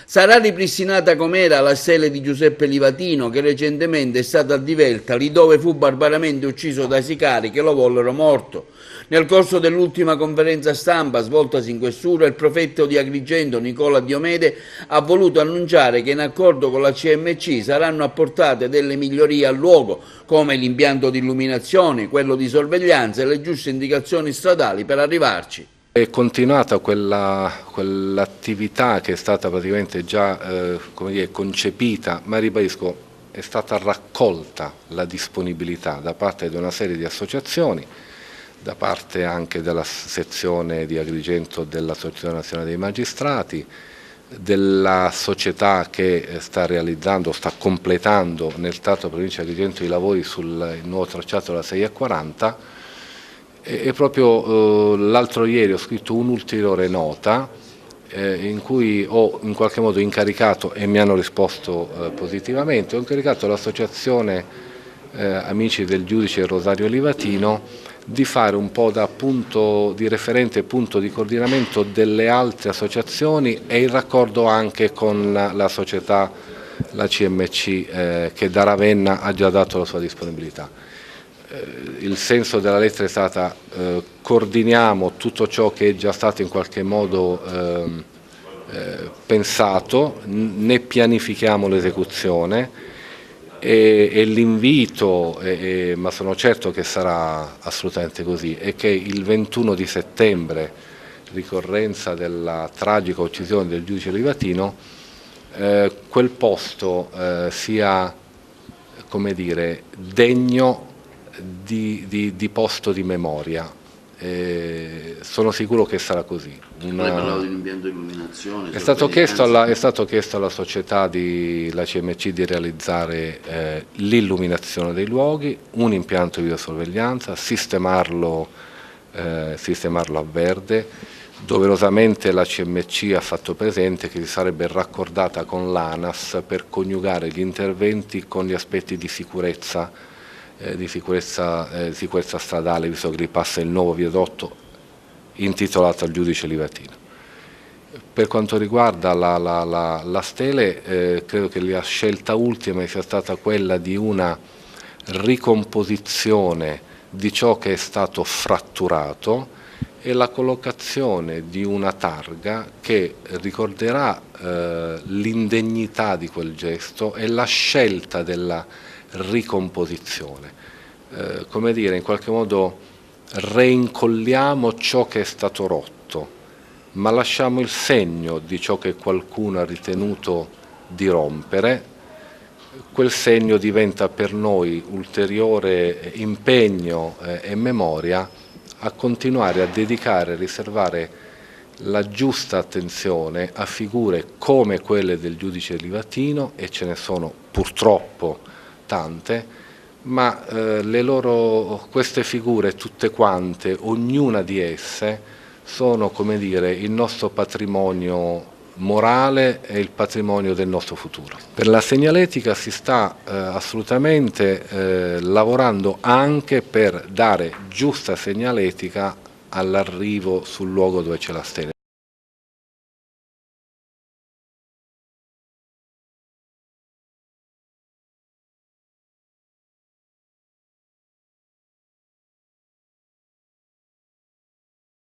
Sarà ripristinata com'era la stele di Giuseppe Livatino, che recentemente è stata a Divelta, lì dove fu barbaramente ucciso dai sicari che lo vollero morto. Nel corso dell'ultima conferenza stampa svoltasi in questura, il prefetto di Agrigento, Nicola Diomede, ha voluto annunciare che in accordo con la CMC saranno apportate delle migliorie al luogo, come l'impianto di illuminazione, quello di sorveglianza e le giuste indicazioni stradali per arrivarci. È continuata quell'attività che è stata praticamente già come dire, concepita, ma ribadisco, è stata raccolta la disponibilità da parte di una serie di associazioni, da parte anche della sezione di Agrigento dell'Associazione Nazionale dei Magistrati, della società che sta realizzando, sta completando nel Teatro Provincia di Agrigento i lavori sul nuovo tracciato della 640. E proprio l'altro ieri ho scritto un'ulteriore nota in cui ho in qualche modo incaricato, e mi hanno risposto positivamente, ho incaricato l'associazione Amici del Giudice Rosario Livatino di fare un po' da punto di referente e punto di coordinamento delle altre associazioni e il raccordo anche con la società, la CMC, che da Ravenna ha già dato la sua disponibilità. Il senso della lettera è stata coordiniamo tutto ciò che è già stato in qualche modo pensato, ne pianifichiamo l'esecuzione e l'invito, ma sono certo che sarà assolutamente così, è che il 21 di settembre, ricorrenza della tragica uccisione del giudice Livatino, quel posto sia, come dire, degno di posto di memoria. Sono sicuro che sarà così. Lei parlava di un impianto di illuminazione. È stato chiesto alla società la CMC di realizzare l'illuminazione dei luoghi, un impianto di videosorveglianza, sistemarlo a verde. Doverosamente la CMC ha fatto presente che si sarebbe raccordata con l'ANAS per coniugare gli interventi con gli aspetti di sicurezza stradale, visto che ripassa il nuovo viadotto intitolato al giudice Livatino. Per quanto riguarda la stele, credo che la scelta ultima sia stata quella di una ricomposizione di ciò che è stato fratturato e la collocazione di una targa che ricorderà l'indegnità di quel gesto e la scelta della ricomposizione. Come dire, in qualche modo reincolliamo ciò che è stato rotto, ma lasciamo il segno di ciò che qualcuno ha ritenuto di rompere. Quel segno diventa per noi ulteriore impegno e memoria a continuare a dedicare e riservare la giusta attenzione a figure come quelle del giudice Livatino, e ce ne sono purtroppo tante, ma queste figure tutte quante, ognuna di esse, sono, come dire, il nostro patrimonio morale e il patrimonio del nostro futuro. Per la segnaletica si sta assolutamente lavorando anche per dare giusta segnaletica all'arrivo sul luogo dove c'è la stele.